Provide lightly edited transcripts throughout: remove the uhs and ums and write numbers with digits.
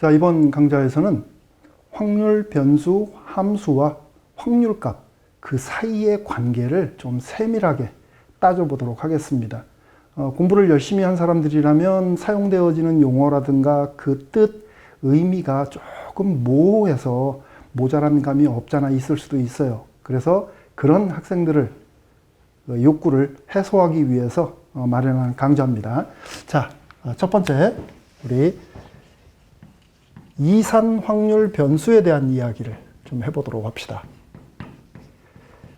자, 이번 강좌에서는 확률 변수 함수와 확률값 그 사이의 관계를 좀 세밀하게 따져보도록 하겠습니다. 공부를 열심히 한 사람들이라면 사용되어지는 용어라든가 그 뜻, 의미가 조금 모호해서 모자란 감이 없잖아 있을 수도 있어요. 그래서 그런 학생들을 욕구를 해소하기 위해서 마련한 강좌입니다. 자, 첫 번째 우리 이산 확률 변수에 대한 이야기를 좀 해보도록 합시다.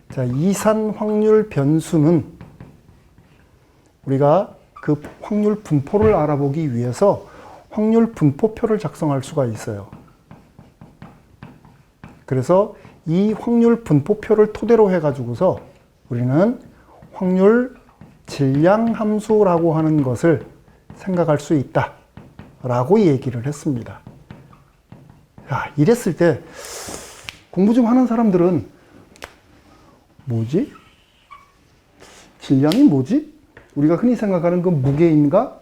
자, 이산 확률 변수는 우리가 그 확률 분포를 알아보기 위해서 확률 분포표를 작성할 수가 있어요. 그래서 이 확률 분포표를 토대로 해가지고서 우리는 확률 질량 함수라고 하는 것을 생각할 수 있다라고 얘기를 했습니다. 야, 이랬을 때 공부 좀 하는 사람들은 뭐지? 질량이 뭐지? 우리가 흔히 생각하는 그 무게인가?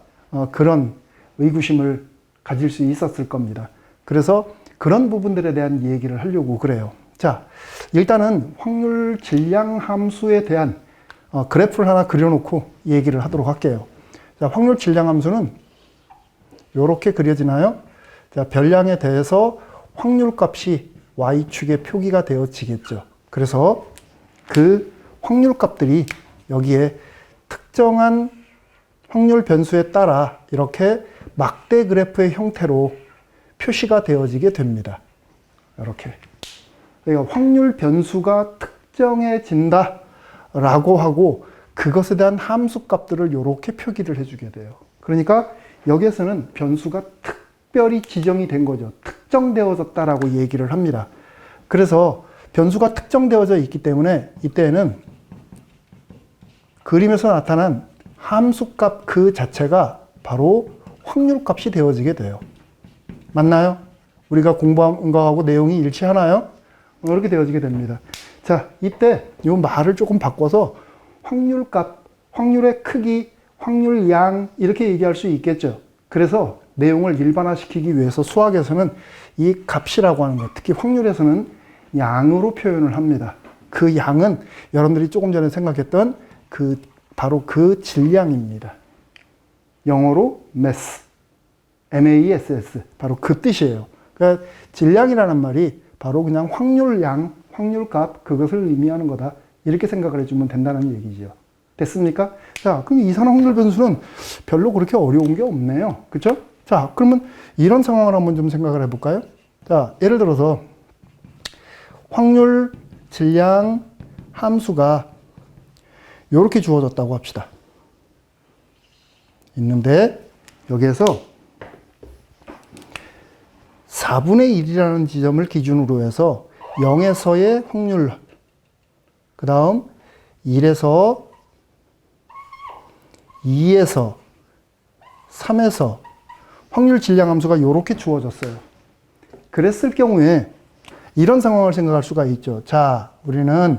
그런 의구심을 가질 수 있었을 겁니다. 그래서 그런 부분들에 대한 얘기를 하려고 그래요. 자, 일단은 확률 질량 함수에 대한 그래프를 하나 그려놓고 얘기를 하도록 할게요. 자, 확률 질량 함수는 이렇게 그려지나요? 자, 별량에 대해서 확률값이 y축에 표기가 되어지겠죠. 그래서 그 확률값들이 여기에 특정한 확률 변수에 따라 이렇게 막대 그래프의 형태로 표시가 되어지게 됩니다. 이렇게. 그러니까 확률 변수가 특정해진다 라고 하고 그것에 대한 함수값들을 이렇게 표기를 해주게 돼요. 그러니까 여기에서는 변수가 특별히 지정이 된 거죠. 특정되어졌다라고 얘기를 합니다. 그래서 변수가 특정되어져 있기 때문에 이때에는 그림에서 나타난 함수값 그 자체가 바로 확률값이 되어지게 돼요. 맞나요? 우리가 공부한 거하고 내용이 일치하나요? 이렇게 되어지게 됩니다. 자, 이때 이 말을 조금 바꿔서 확률값, 확률의 크기, 확률량 이렇게 얘기할 수 있겠죠. 그래서 내용을 일반화시키기 위해서 수학에서는 이 값이라고 하는 것, 특히 확률에서는 양으로 표현을 합니다. 그 양은 여러분들이 조금 전에 생각했던 바로 그 질량입니다. 영어로 mass, M-A-S-S, 바로 그 뜻이에요. 그러니까 질량이라는 말이 바로 그냥 확률량, 확률값 그것을 의미하는 거다. 이렇게 생각을 해주면 된다는 얘기죠. 됐습니까? 자, 그럼 이산 확률 변수는 별로 그렇게 어려운 게 없네요. 그렇죠? 자, 그러면 이런 상황을 한번 좀 생각을 해볼까요? 자, 예를 들어서 확률 질량 함수가 이렇게 주어졌다고 합시다. 있는데 여기에서 4분의 1이라는 지점을 기준으로 해서 0에서의 확률, 그 다음 1에서 2에서 3에서 확률 질량 함수가 이렇게 주어졌어요. 그랬을 경우에 이런 상황을 생각할 수가 있죠. 자, 우리는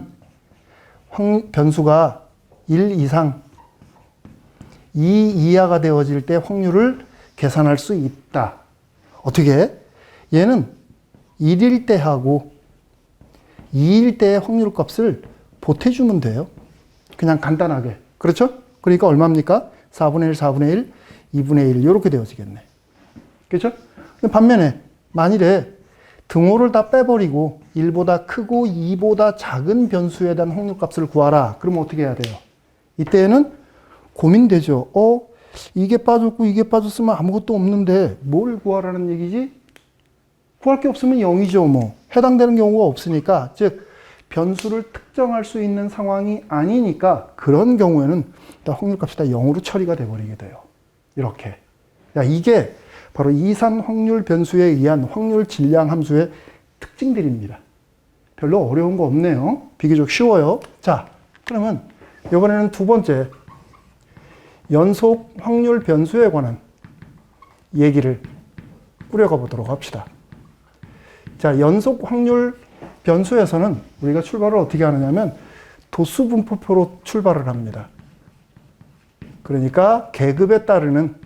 변수가 1 이상 2 이하가 되어질 때 확률을 계산할 수 있다. 어떻게? 얘는 1일 때 하고 2일 때의 확률 값을 보태주면 돼요. 그냥 간단하게. 그렇죠? 그러니까 얼마입니까? 4분의 1, 4분의 1, 2분의 1 이렇게 되어지겠네. 그렇죠? 반면에 만일에 등호를 다 빼버리고 1보다 크고 2보다 작은 변수에 대한 확률 값을 구하라. 그러면 어떻게 해야 돼요? 이때는 고민되죠. 이게 빠졌고 이게 빠졌으면 아무것도 없는데 뭘 구하라는 얘기지? 구할 게 없으면 0이죠. 뭐 해당되는 경우가 없으니까, 즉 변수를 특정할 수 있는 상황이 아니니까 그런 경우에는 확률값이 다 0으로 처리가 돼버리게 돼요. 이렇게. 야, 이게 바로 이산 확률 변수에 의한 확률 질량 함수의 특징들입니다. 별로 어려운 거 없네요. 비교적 쉬워요. 자, 그러면 이번에는 두 번째 연속 확률 변수에 관한 얘기를 꾸려가 보도록 합시다. 자, 연속 확률 변수에서는 우리가 출발을 어떻게 하느냐면 도수 분포표로 출발을 합니다. 그러니까 계급에 따르는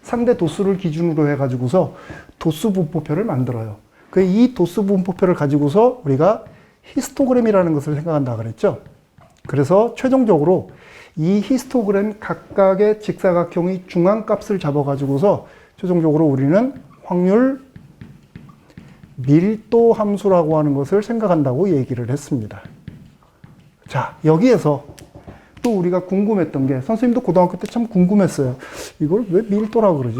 상대 도수를 기준으로 해가지고서 도수 분포표를 만들어요. 이 도수 분포표를 가지고서 우리가 히스토그램이라는 것을 생각한다 그랬죠. 그래서 최종적으로 이 히스토그램 각각의 직사각형의 중앙값을 잡아가지고서 최종적으로 우리는 확률 밀도 함수라고 하는 것을 생각한다고 얘기를 했습니다. 자, 여기에서 또 우리가 궁금했던 게, 선생님도 고등학교 때 참 궁금했어요. 이걸 왜 밀도라고 그러지?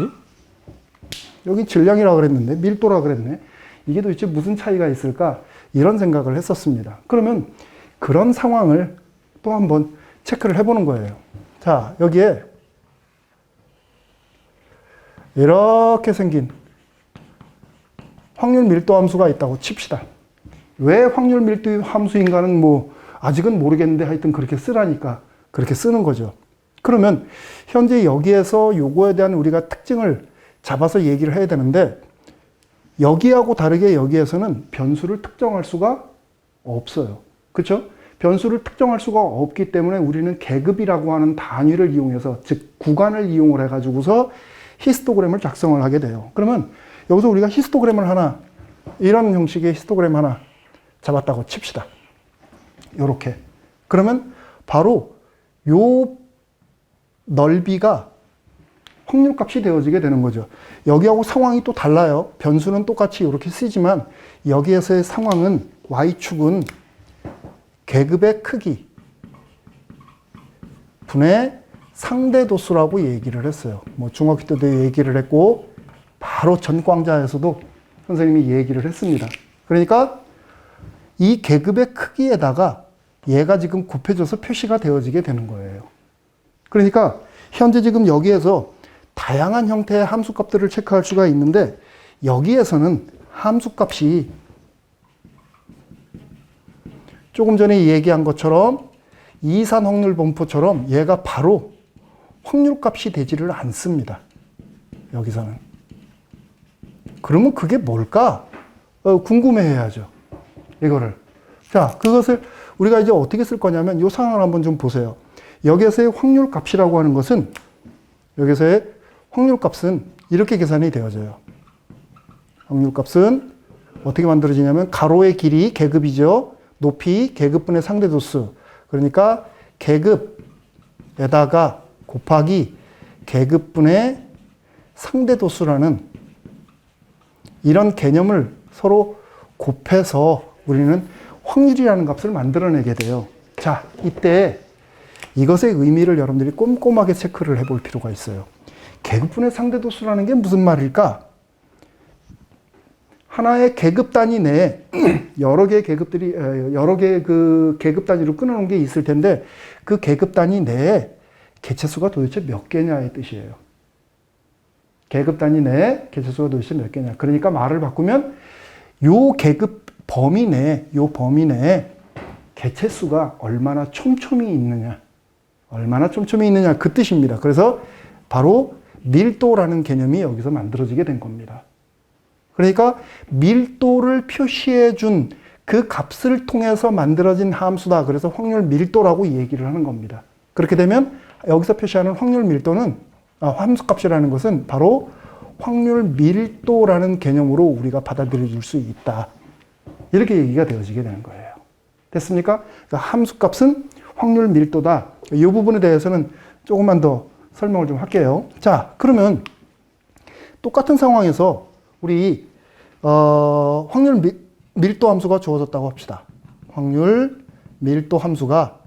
여기 질량이라고 그랬는데 밀도라고 그랬네. 이게 도대체 무슨 차이가 있을까? 이런 생각을 했었습니다. 그러면 그런 상황을 또 한번 체크를 해보는 거예요. 자, 여기에 이렇게 생긴 확률 밀도 함수가 있다고 칩시다. 왜 확률 밀도 함수인가는 뭐 아직은 모르겠는데 하여튼 그렇게 쓰라니까 그렇게 쓰는 거죠. 그러면 현재 여기에서 요거에 대한 우리가 특징을 잡아서 얘기를 해야 되는데, 여기하고 다르게 여기에서는 변수를 특정할 수가 없어요. 그렇죠? 변수를 특정할 수가 없기 때문에 우리는 계급이라고 하는 단위를 이용해서, 즉 구간을 이용을 해가지고서 히스토그램을 작성을 하게 돼요. 그러면 여기서 우리가 히스토그램을 하나, 이런 형식의 히스토그램 하나 잡았다고 칩시다. 요렇게. 그러면 바로 요 넓이가 확률값이 되어지게 되는 거죠. 여기하고 상황이 또 달라요. 변수는 똑같이 이렇게 쓰지만 여기에서의 상황은 y축은 계급의 크기 분의 상대 도수라고 얘기를 했어요. 뭐 중학교 때도 얘기를 했고 바로 전광자에서도 선생님이 얘기를 했습니다. 그러니까 이 계급의 크기에다가 얘가 지금 곱해져서 표시가 되어지게 되는 거예요. 그러니까 현재 지금 여기에서 다양한 형태의 함수값들을 체크할 수가 있는데, 여기에서는 함수값이 조금 전에 얘기한 것처럼 이산 확률 분포처럼 얘가 바로 확률값이 되지를 않습니다. 여기서는. 그러면 그게 뭘까? 궁금해해야죠. 이거를. 자, 그것을 우리가 이제 어떻게 쓸 거냐면 이 상황을 한번 좀 보세요. 여기에서의 확률값이라고 하는 것은, 여기서의 확률값은 이렇게 계산이 되어져요. 확률값은 어떻게 만들어지냐면 가로의 길이 계급이죠. 높이 계급분의 상대도수. 그러니까 계급에다가 곱하기 계급분의 상대도수라는 이런 개념을 서로 곱해서 우리는 확률이라는 값을 만들어내게 돼요. 자, 이때 이것의 의미를 여러분들이 꼼꼼하게 체크를 해볼 필요가 있어요. 계급분의 상대도수라는 게 무슨 말일까? 하나의 계급 단위 내에 여러 개의 계급들이, 여러 개의 그 계급 단위로 끊어놓은 게 있을 텐데, 그 계급 단위 내에 개체수가 도대체 몇 개냐의 뜻이에요. 계급 단위 내에 개체수가 도대체 몇 개냐. 그러니까 말을 바꾸면 요 계급 범위 내에, 요 범위 내에 개체수가 얼마나 촘촘히 있느냐. 얼마나 촘촘히 있느냐. 그 뜻입니다. 그래서 바로 밀도라는 개념이 여기서 만들어지게 된 겁니다. 그러니까 밀도를 표시해 준 그 값을 통해서 만들어진 함수다. 그래서 확률 밀도라고 얘기를 하는 겁니다. 그렇게 되면 여기서 표시하는 확률 밀도는, 함수값이라는 것은 바로 확률 밀도라는 개념으로 우리가 받아들여 수 있다. 이렇게 얘기가 되어지게 되는 거예요. 됐습니까? 그러니까 함수값은 확률 밀도다. 이 부분에 대해서는 조금만 더 설명을 좀 할게요. 자, 그러면 똑같은 상황에서 우리 확률 밀도 함수가 주어졌다고 합시다. 확률 밀도 함수가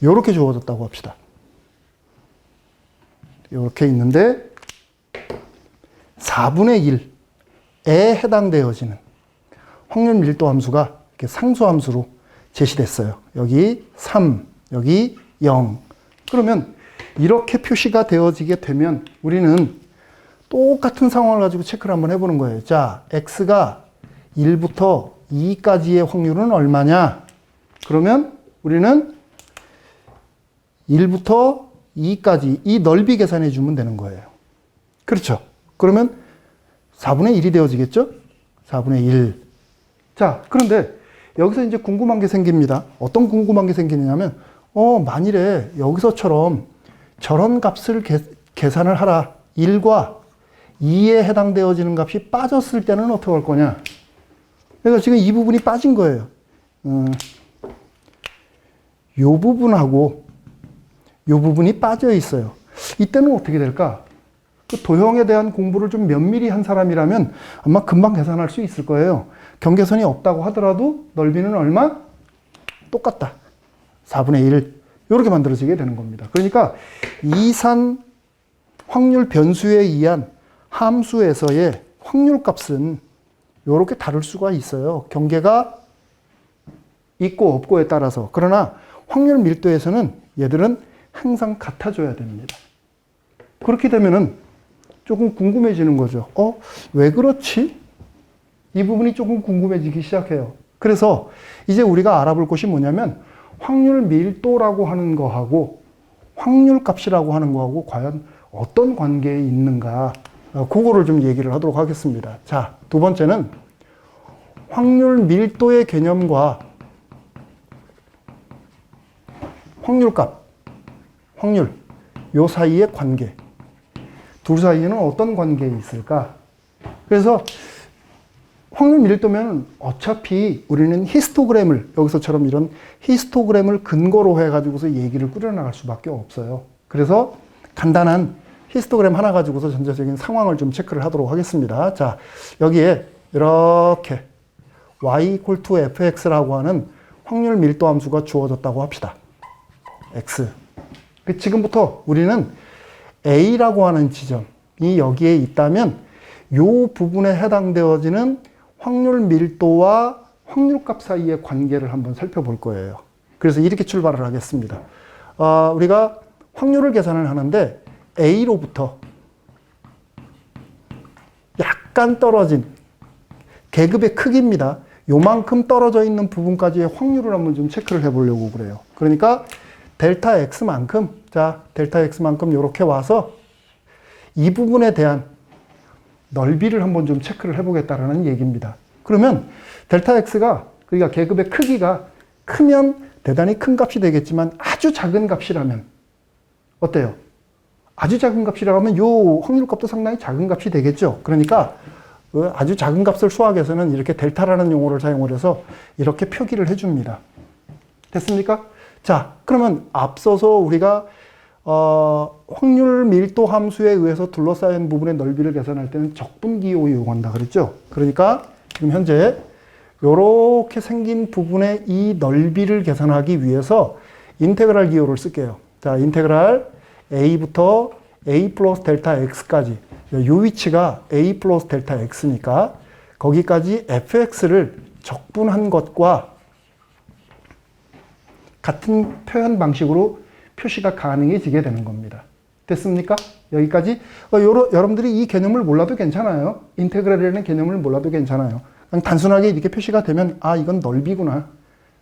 이렇게 주어졌다고 합시다. 이렇게 있는데 4분의 1에 해당되어지는 확률 밀도 함수가 이렇게 상수 함수로 제시됐어요. 여기 3, 여기 0. 그러면 이렇게 표시가 되어지게 되면 우리는 똑같은 상황을 가지고 체크를 한번 해보는 거예요. 자, x가 1부터 2까지의 확률은 얼마냐? 그러면 우리는 1부터 2까지 이 넓이 계산해 주면 되는 거예요. 그렇죠? 그러면 4분의 1이 되어지겠죠? 4분의 1. 자, 그런데 여기서 이제 궁금한 게 생깁니다. 어떤 궁금한 게 생기냐면, 만일에 여기서처럼 저런 값을 계산을 하라. 1과 2에 해당되어지는 값이 빠졌을 때는 어떻게 할 거냐. 그러니까 지금 이 부분이 빠진 거예요. 요 부분하고 요 부분이 빠져 있어요. 이때는 어떻게 될까? 그 도형에 대한 공부를 좀 면밀히 한 사람이라면 아마 금방 계산할 수 있을 거예요. 경계선이 없다고 하더라도 넓이는 얼마? 똑같다. 4분의 1. 이렇게 만들어지게 되는 겁니다. 그러니까 이산 확률 변수에 의한 함수에서의 확률 값은 이렇게 다를 수가 있어요. 경계가 있고 없고에 따라서. 그러나 확률 밀도에서는 얘들은 항상 같아져야 됩니다. 그렇게 되면은 조금 궁금해지는 거죠. 왜 그렇지? 이 부분이 조금 궁금해지기 시작해요. 그래서 이제 우리가 알아볼 것이 뭐냐면 확률 밀도라고 하는 거하고 확률 값이라고 하는 거하고 과연 어떤 관계에 있는가, 그거를 좀 얘기를 하도록 하겠습니다. 자, 두 번째는 확률 밀도의 개념과 확률 값, 확률, 요 사이의 관계. 둘 사이에는 어떤 관계에 있을까? 그래서 확률 밀도면 어차피 우리는 히스토그램을, 여기서처럼 이런 히스토그램을 근거로 해가지고서 얘기를 꾸려나갈 수밖에 없어요. 그래서 간단한 히스토그램 하나 가지고서 전체적인 상황을 좀 체크를 하도록 하겠습니다. 자, 여기에 이렇게 y = fx라고 하는 확률 밀도 함수가 주어졌다고 합시다. x. 지금부터 우리는 a라고 하는 지점이 여기에 있다면 이 부분에 해당되어지는 확률 밀도와 확률값 사이의 관계를 한번 살펴볼 거예요. 그래서 이렇게 출발을 하겠습니다. 우리가 확률을 계산을 하는데 A로부터 약간 떨어진 계급의 크기입니다. 요만큼 떨어져 있는 부분까지의 확률을 한번 좀 체크를 해보려고 그래요. 그러니까 델타 X만큼, 자, 델타 X만큼 이렇게 와서 이 부분에 대한 넓이를 한번 좀 체크를 해보겠다라는 얘기입니다. 그러면 델타 X가, 그러니까 계급의 크기가 크면 대단히 큰 값이 되겠지만 아주 작은 값이라면 어때요? 아주 작은 값이라면 요 확률값도 상당히 작은 값이 되겠죠. 그러니까 아주 작은 값을 수학에서는 이렇게 델타라는 용어를 사용을 해서 이렇게 표기를 해줍니다. 됐습니까? 자, 그러면 앞서서 우리가 확률 밀도 함수에 의해서 둘러싸인 부분의 넓이를 계산할 때는 적분기호 이용한다 그랬죠? 그러니까 지금 현재 이렇게 생긴 부분의 이 넓이를 계산하기 위해서 인테그랄 기호를 쓸게요. 자, 인테그랄 a부터 a 플러스 델타 x까지, 이 위치가 a 플러스 델타 x니까 거기까지 fx를 적분한 것과 같은 표현 방식으로 표시가 가능해지게 되는 겁니다. 됐습니까? 여기까지. 여러분들이 이 개념을 몰라도 괜찮아요. 인테그랄이라는 개념을 몰라도 괜찮아요. 그냥 단순하게 이렇게 표시가 되면 아, 이건 넓이구나.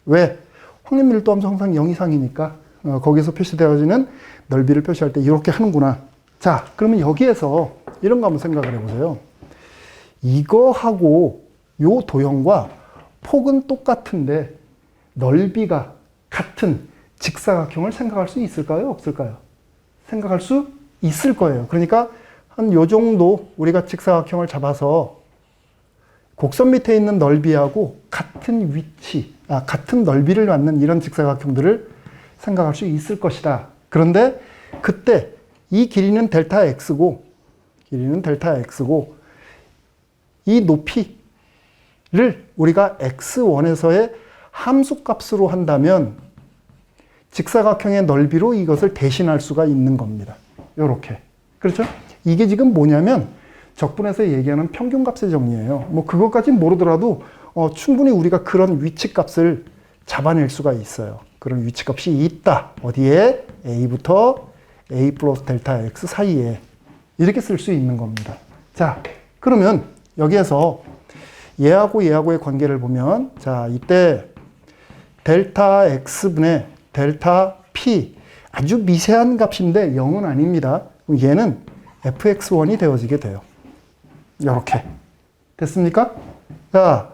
왜? 확률 밀도 함수 항상 0 이상이니까 거기서 표시되어지는 넓이를 표시할 때 이렇게 하는구나. 자, 그러면 여기에서 이런 거 한번 생각을 해보세요. 이거하고 요 도형과 폭은 똑같은데 넓이가 같은 직사각형을 생각할 수 있을까요? 없을까요? 생각할 수 있을 거예요. 그러니까 한 요 정도 우리가 직사각형을 잡아서 곡선 밑에 있는 넓이하고 같은 위치, 같은 넓이를 갖는 이런 직사각형들을 생각할 수 있을 것이다. 그런데 그때 이 길이는 델타 x고, 이 높이를 우리가 x1에서의 함수값으로 한다면 직사각형의 넓이로 이것을 대신할 수가 있는 겁니다. 요렇게. 그렇죠? 이게 지금 뭐냐면 적분에서 얘기하는 평균값의 정리예요. 뭐 그것까진 모르더라도 충분히 우리가 그런 위치값을 잡아낼 수가 있어요. 그런 위치값이 있다. 어디에? a부터 a 플러스 델타 x 사이에 이렇게 쓸 수 있는 겁니다. 자, 그러면 여기에서 얘하고의 관계를 보면, 자, 이때 델타 x분의 델타 p, 아주 미세한 값인데 0은 아닙니다. 그럼 얘는 fx1이 되어지게 돼요. 이렇게. 됐습니까? 자,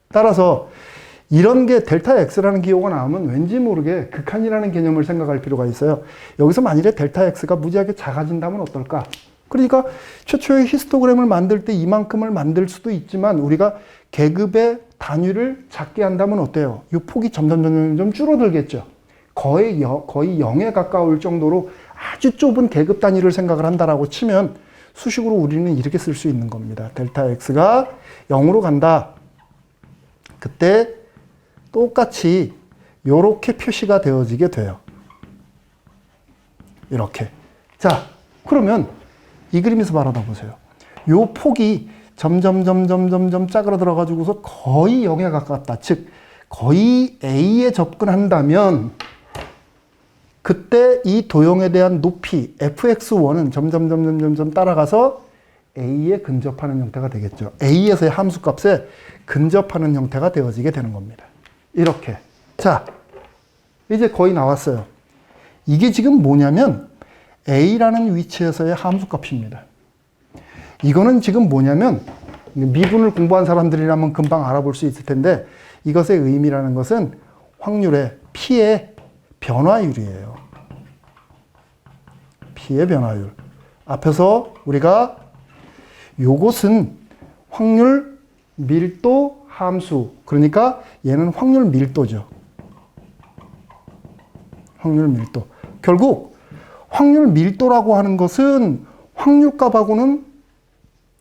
따라서 이런 게 델타 X라는 기호가 나오면 왠지 모르게 극한이라는 개념을 생각할 필요가 있어요. 여기서 만일에 델타 X가 무지하게 작아진다면 어떨까? 그러니까 최초의 히스토그램을 만들 때 이만큼을 만들 수도 있지만 우리가 계급의 단위를 작게 한다면 어때요? 이 폭이 점점 줄어들겠죠. 거의 0에 가까울 정도로 아주 좁은 계급 단위를 생각을 한다라고 치면 수식으로 우리는 이렇게 쓸 수 있는 겁니다. 델타 X가 0으로 간다. 그때 똑같이 이렇게 표시가 되어지게 돼요. 이렇게. 자, 그러면 이 그림에서 바라봐 보세요. 이 폭이 점점 짜그러들어 가지고서 거의 0에 가깝다. 즉 거의 A에 접근한다면 그때 이 도형에 대한 높이 fx1은 점점 따라가서 A에 근접하는 형태가 되겠죠. A에서의 함수값에 근접하는 형태가 되어지게 되는 겁니다. 이렇게. 자, 이제 거의 나왔어요. 이게 지금 뭐냐면 A라는 위치에서의 함수값입니다. 이거는 지금 뭐냐면 미분을 공부한 사람들이라면 금방 알아볼 수 있을 텐데 이것의 의미라는 것은 확률의 P의 변화율이에요. P의 변화율. 앞에서 우리가 요것은 확률 밀도 함수. 그러니까 얘는 확률 밀도죠. 확률 밀도. 결국 확률 밀도라고 하는 것은 확률값하고는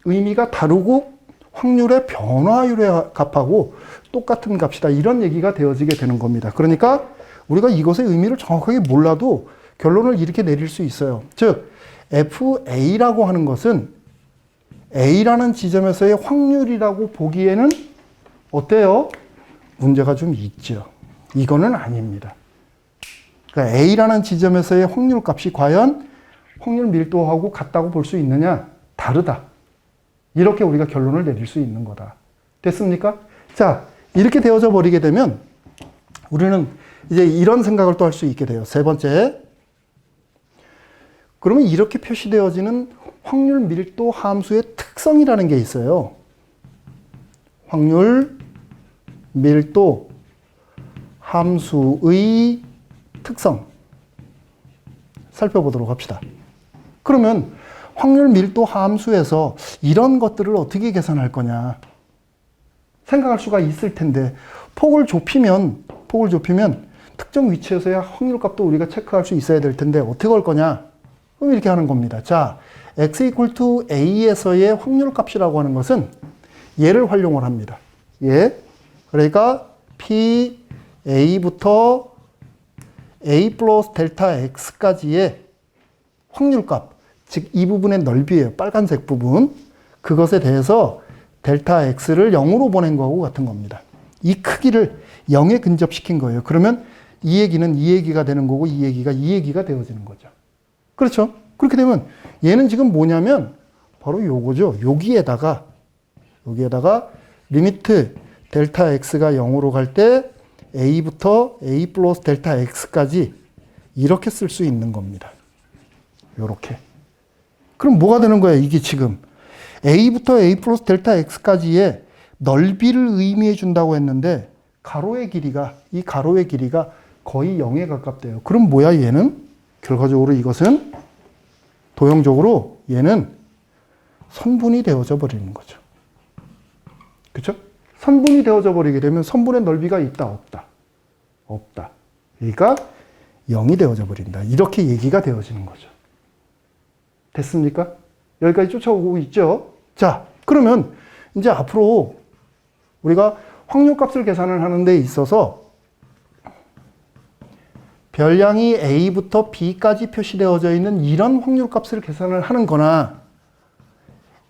의미가 다르고 확률의 변화율의 값하고 똑같은 값이다. 이런 얘기가 되어지게 되는 겁니다. 그러니까 우리가 이것의 의미를 정확하게 몰라도 결론을 이렇게 내릴 수 있어요. 즉, FA라고 하는 것은 A라는 지점에서의 확률이라고 보기에는 어때요? 문제가 좀 있죠. 이거는 아닙니다. 그러니까 A라는 지점에서의 확률 값이 과연 확률 밀도하고 같다고 볼 수 있느냐? 다르다. 이렇게 우리가 결론을 내릴 수 있는 거다. 됐습니까? 자, 이렇게 되어져 버리게 되면 우리는 이제 이런 생각을 또 할 수 있게 돼요. 세 번째. 그러면 이렇게 표시되어지는 확률 밀도 함수의 특성이라는 게 있어요. 확률 밀도 함수의 특성. 살펴보도록 합시다. 그러면 확률 밀도 함수에서 이런 것들을 어떻게 계산할 거냐 생각할 수가 있을 텐데 폭을 좁히면 특정 위치에서의 확률값도 우리가 체크할 수 있어야 될 텐데 어떻게 할 거냐? 그럼 이렇게 하는 겁니다. 자, x equal to a에서의 확률값이라고 하는 것은 얘를 활용을 합니다. 얘. 그러니까 p a부터 a 플러스 델타 x까지의 확률값, 즉 이 부분의 넓이에요. 빨간색 부분. 그것에 대해서 델타 x를 0으로 보낸 거하고 같은 겁니다. 이 크기를 0에 근접시킨 거예요. 그러면 이 얘기는 이 얘기가 되는 거고 이 얘기가 이 얘기가 되어지는 거죠. 그렇죠? 그렇게 되면 얘는 지금 뭐냐면 바로 요거죠. 여기에다가 리미트 델타 x가 0으로 갈 때 a부터 a 플러스 델타 x까지 이렇게 쓸 수 있는 겁니다. 요렇게. 그럼 뭐가 되는 거예요? 이게 지금 a부터 a 플러스 델타 x까지의 넓이를 의미해 준다고 했는데 이 가로의 길이가 거의 0에 가깝대요. 그럼 뭐야 얘는? 결과적으로 이것은 도형적으로 얘는 선분이 되어져 버리는 거죠. 그렇죠? 선분이 되어져 버리게 되면 선분의 넓이가 있다, 없다? 없다. 그러니까 0이 되어져 버린다. 이렇게 얘기가 되어지는 거죠. 됐습니까? 여기까지 쫓아오고 있죠? 자, 그러면 이제 앞으로 우리가 확률값을 계산을 하는 데 있어서 별량이 A부터 B까지 표시되어져 있는 이런 확률값을 계산을 하는 거나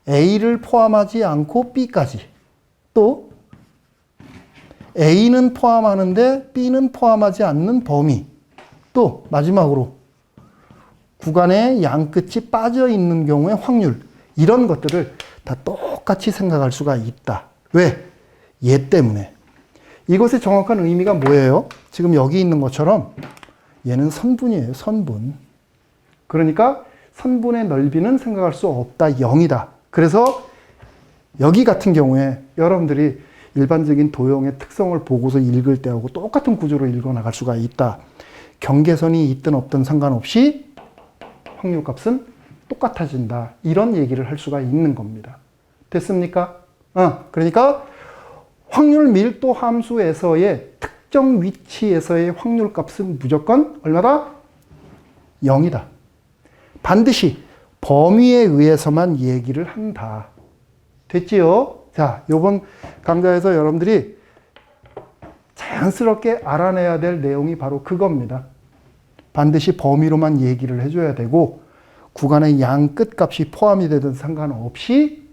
A를 포함하지 않고 B까지 또 A는 포함하는데 B는 포함하지 않는 범위 또 마지막으로 구간의 양끝이 빠져 있는 경우의 확률 이런 것들을 다 똑같이 생각할 수가 있다. 왜? 얘 때문에. 이것의 정확한 의미가 뭐예요? 지금 여기 있는 것처럼 얘는 선분이에요. 선분. 그러니까 선분의 넓이는 생각할 수 없다. 0이다. 그래서 여기 같은 경우에 여러분들이 일반적인 도형의 특성을 보고서 읽을 때하고 똑같은 구조로 읽어 나갈 수가 있다. 경계선이 있든 없든 상관없이 확률값은 똑같아진다. 이런 얘기를 할 수가 있는 겁니다. 됐습니까? 그러니까 확률 밀도 함수에서의 특정 위치에서의 확률값은 무조건 얼마다? 0이다. 반드시 범위에 의해서만 얘기를 한다. 됐지요? 자, 요번 강좌에서 여러분들이 자연스럽게 알아내야 될 내용이 바로 그겁니다. 반드시 범위로만 얘기를 해줘야 되고 구간의 양 끝값이 포함이 되든 상관없이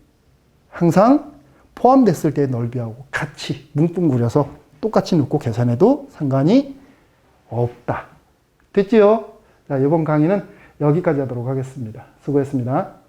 항상 포함됐을 때의 넓이하고 같이 뭉뚱그려서 똑같이 놓고 계산해도 상관이 없다. 됐지요? 자, 이번 강의는 여기까지 하도록 하겠습니다. 수고했습니다.